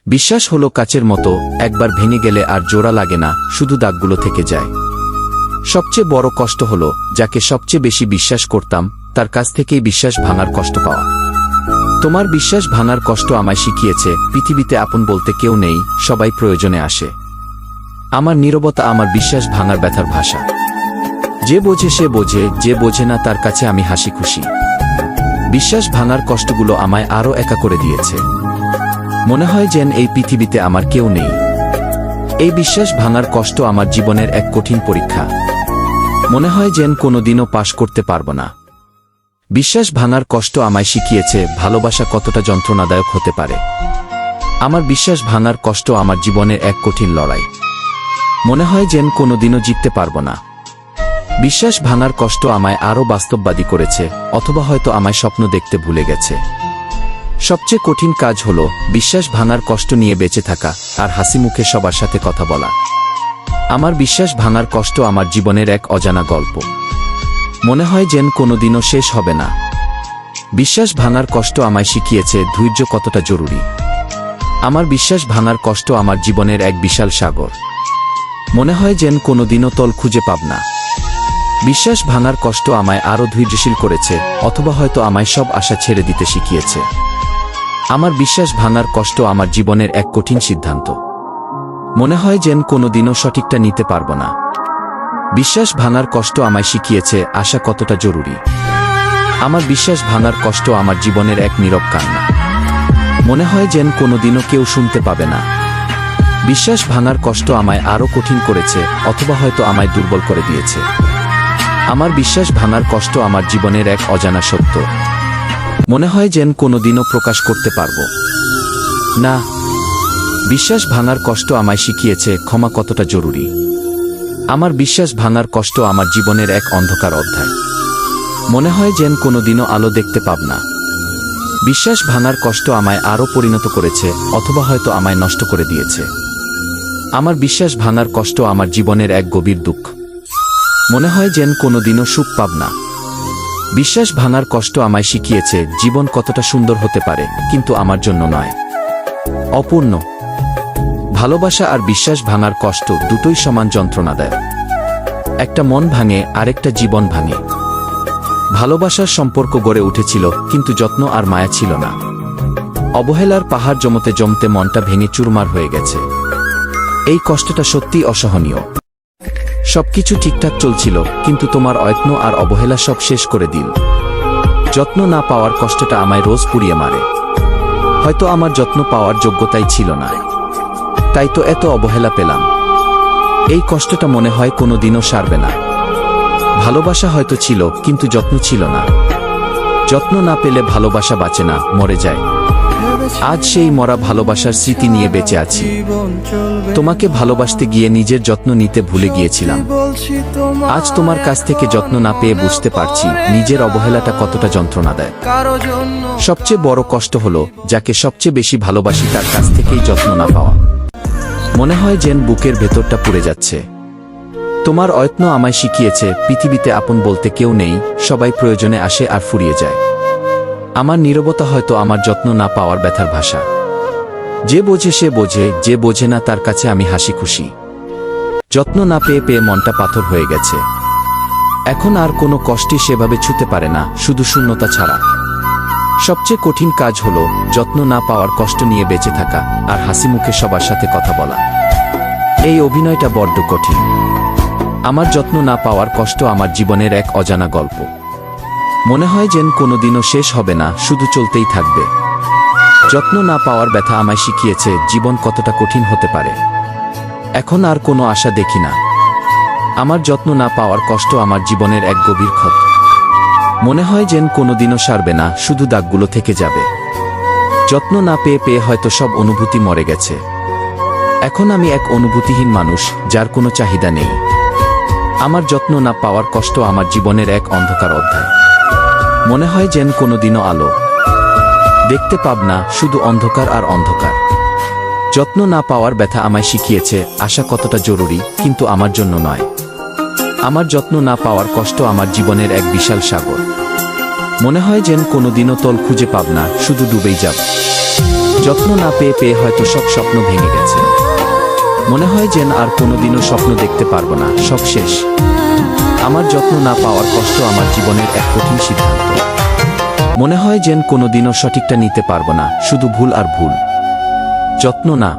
বিশ্বাস হলো কাচের মতো, একবার ভেঙে গেলে আর জোড়া লাগে না, শুধু দাগগুলো থেকে যায়। সবচেয়ে বড় কষ্ট হলো যাকে সবচেয়ে বেশি বিশ্বাস করতাম তার কাছ থেকেই বিশ্বাস ভাঙার কষ্ট পাওয়া। তোমার বিশ্বাস ভাঙার কষ্ট আমায় শিখিয়েছে পৃথিবীতে আপন বলতে কেউ নেই, সবাই প্রয়োজনে আসে। আমার নীরবতা আমার বিশ্বাস ভাঙার ব্যথার ভাষা। যে বোঝে সে বোঝে, যে বোঝে না তার কাছে আমি হাসি খুশি। বিশ্বাস ভাঙার কষ্টগুলো আমায় আরও একা করে দিয়েছে। মনে হয় যেন এই পৃথিবীতে আমার কেউ নেই। এই বিশ্বাস ভাঙার কষ্ট আমার জীবনের এক কঠিন পরীক্ষা। মনে হয় যেন কোনোদিনও পাশ করতে পারব না। বিশ্বাস ভাঙার কষ্ট আমায় শিখিয়েছে ভালোবাসা কতটা যন্ত্রণাদায়ক হতে পারে। আমার বিশ্বাস ভাঙার কষ্ট আমার জীবনের এক কঠিন লড়াই। মনে হয় যেন কোনোদিনও জিততে পারব না। বিশ্বাস ভাঙার কষ্ট আমায় আরও বাস্তববাদী করেছে, অথবা হয়তো আমায় স্বপ্ন দেখতে ভুলে গেছে। সবচেয়ে কঠিন কাজ হলো বিশ্বাস ভাঙার কষ্ট নিয়ে বেঁচে থাকা আর হাসি মুখে সবার সাথে কথা বলা। আমার বিশ্বাস ভাঙার কষ্ট আমার জীবনের এক অজানা গল্প। মনে হয় যেন কোনোদিনও শেষ হবে না। বিশ্বাস ভাঙার কষ্ট আমায় শিখিয়েছে ধৈর্য কতটা জরুরি। আমার বিশ্বাস ভাঙার কষ্ট আমার জীবনের এক বিশাল সাগর। মনে হয় যেন কোনোদিনও তল খুঁজে পাব না। বিশ্বাস ভাঙার কষ্ট আমায় আরও ধৈর্যশীল করেছে, অথবা হয়তো আমায় সব আশা ছেড়ে দিতে শিখিয়েছে। আমার বিশ্বাস ভাঙার কষ্ট আমার জীবনের এক কঠিন সিদ্ধান্ত। মনে হয় যেন কোনোদিনও সঠিকটা নিতে পারব না। বিশ্বাস ভাঙার কষ্ট আমায় শিখিয়েছে আশা কতটা জরুরি। আমার বিশ্বাস ভাঙার কষ্ট আমার জীবনের এক নীরব কান্না। মনে হয় যেন কোনোদিনও কেউ শুনতে পাবে না। বিশ্বাস ভাঙার কষ্ট আমায় আরও কঠিন করেছে, অথবা হয়তো আমায় দুর্বল করে দিয়েছে। আমার বিশ্বাস ভাঙার কষ্ট আমার জীবনের এক অজানা সত্য। মনে হয় যেন কোনোদিনও প্রকাশ করতে পারব না। বিশ্বাস ভাঙার কষ্ট আমায় শিখিয়েছে ক্ষমা কতটা জরুরি। আমার বিশ্বাস ভাঙার কষ্ট আমার জীবনের এক অন্ধকার অধ্যায়। মনে হয় যেন কোনোদিনও আলো দেখতে পাব না। বিশ্বাস ভাঙার কষ্ট আমায় আরও পরিণত করেছে, অথবা হয়তো আমায় নষ্ট করে দিয়েছে। আমার বিশ্বাস ভাঙার কষ্ট আমার জীবনের এক গভীর দুঃখ। মনে হয় যেন কোনোদিনও সুখ পাব না। বিশ্বাস ভাঙার কষ্ট আমায় শিখিয়েছে জীবন কতটা সুন্দর হতে পারে, কিন্তু আমার জন্য নয়, অপূর্ণ। ভালোবাসা আর বিশ্বাস ভাঙার কষ্ট দুটোই সমান যন্ত্রণাদায়ক। একটা মন ভাঙে, আরেকটা জীবন ভাঙে। ভালোবাসার সম্পর্ক গড়ে উঠেছিল, কিন্তু যত্ন আর মায়া ছিল না। অবহেলার পাহাড় জমতে জমতে মনটা ভেঙে চুরমার হয়ে গেছে। এই কষ্টটা সত্যিই অসহনীয়। সবকিছু ঠিকঠাক চলছিল, কিন্তু তোমার অযত্ন আর অবহেলা সব শেষ করে দিল। যত্ন না পাওয়ার কষ্টটা আমায় রোজ পুড়িয়ে মারে। হয়তো আমার যত্ন পাওয়ার যোগ্যতাই ছিল না, তাই তো এত অবহেলা পেলাম। এই কষ্টটা মনে হয় কোনোদিনও সারবে না। ভালোবাসা হয়তো ছিল, কিন্তু যত্ন ছিল না। যত্ন না পেলে ভালোবাসা বাঁচে না, মরে যায়। আজ সেই মরা ভালোবাসার স্মৃতি নিয়ে বেঁচে আছি। তোমাকে ভালোবাসতে গিয়ে নিজের যত্ন নিতে ভুলে গিয়েছিলাম। আজ তোমার কাছ থেকে যত্ন না পেয়ে বুঝতে পারছি নিজের অবহেলাটা কতটা যন্ত্রণাদায়ক। সবচেয়ে বড় কষ্ট হলো যাকে সবচেয়ে বেশি ভালোবাসি তার কাছ থেকেই যত্ন না পাওয়া। মনে হয় যেন বুকের ভেতরটা পুড়ে যাচ্ছে। তোমার অযত্ন আমায় শিখিয়েছে পৃথিবীতে আপন বলতে কেউ নেই, সবাই প্রয়োজনে আসে আর ফুরিয়ে যায়। আমার নীরবতা হয়তো আমার যত্ন না পাওয়ার ব্যথার ভাষা। যে বোঝে সে বোঝে, যে বোঝে না তার কাছে আমি হাসি খুশি। যত্ন না পেয়ে পেয়ে মনটা পাথর হয়ে গেছে। এখন আর কোনো কষ্টই সেভাবে ছুঁতে পারে না, শুধু শূন্যতা ছাড়া। সবচেয়ে কঠিন কাজ হলো যত্ন না পাওয়ার কষ্ট নিয়ে বেঁচে থাকা আর হাসি মুখে সবার সাথে কথা বলা। এই অভিনয়টা বড্ড কঠিন। আমার যত্ন না পাওয়ার কষ্ট আমার জীবনের এক অজানা গল্প। মনে হয় যেন কোনোদিনও শেষ হবে না, শুধু চলতেই থাকবে। যত্ন না পাওয়ার ব্যথা আমায় শিখিয়েছে জীবন কতটা কঠিন হতে পারে। এখন আর কোনো আশা দেখি না। আমার যত্ন না পাওয়ার কষ্ট আমার জীবনের এক গভীর ক্ষত। মনে হয় যেন কোনোদিনও সারবে না, শুধু দাগগুলো থেকে যাবে। যত্ন না পেয়ে পেয়ে হয়তো সব অনুভূতি মরে গেছে। এখন আমি এক অনুভূতিহীন মানুষ, যার কোনো চাহিদা নেই। আমার যত্ন না পাওয়ার কষ্ট আমার জীবনের এক অন্ধকার অধ্যায়। মনে হয় যেন কোনোদিনও আলো দেখতে পাব না, শুধু অন্ধকার আর অন্ধকার। যত্ন না পাওয়ার ব্যথা আমায় শিখিয়েছে আশা কতটা জরুরি, কিন্তু আমার জন্য নয়। আমার যত্ন না পাওয়ার কষ্ট আমার জীবনের এক বিশাল সাগর। মনে হয় যেন কোনোদিনও তল খুঁজে পাব না, শুধু ডুবেই যাব। যত্ন না পেয়ে পেয়ে হয়তো সব স্বপ্ন ভেঙে গেছে। মনে হয় যেন আর কোনোদিনও স্বপ্ন দেখতে পারবো না, সব শেষ। আমার যত্ন না পাওয়ার কষ্ট আমার জীবনের এক কঠিন সিদ্ধান্ত। মনে হয় যেন কোনোদিনও সঠিকটা নিতে পারবো না, শুধু ভুল আর ভুল। যত্ন না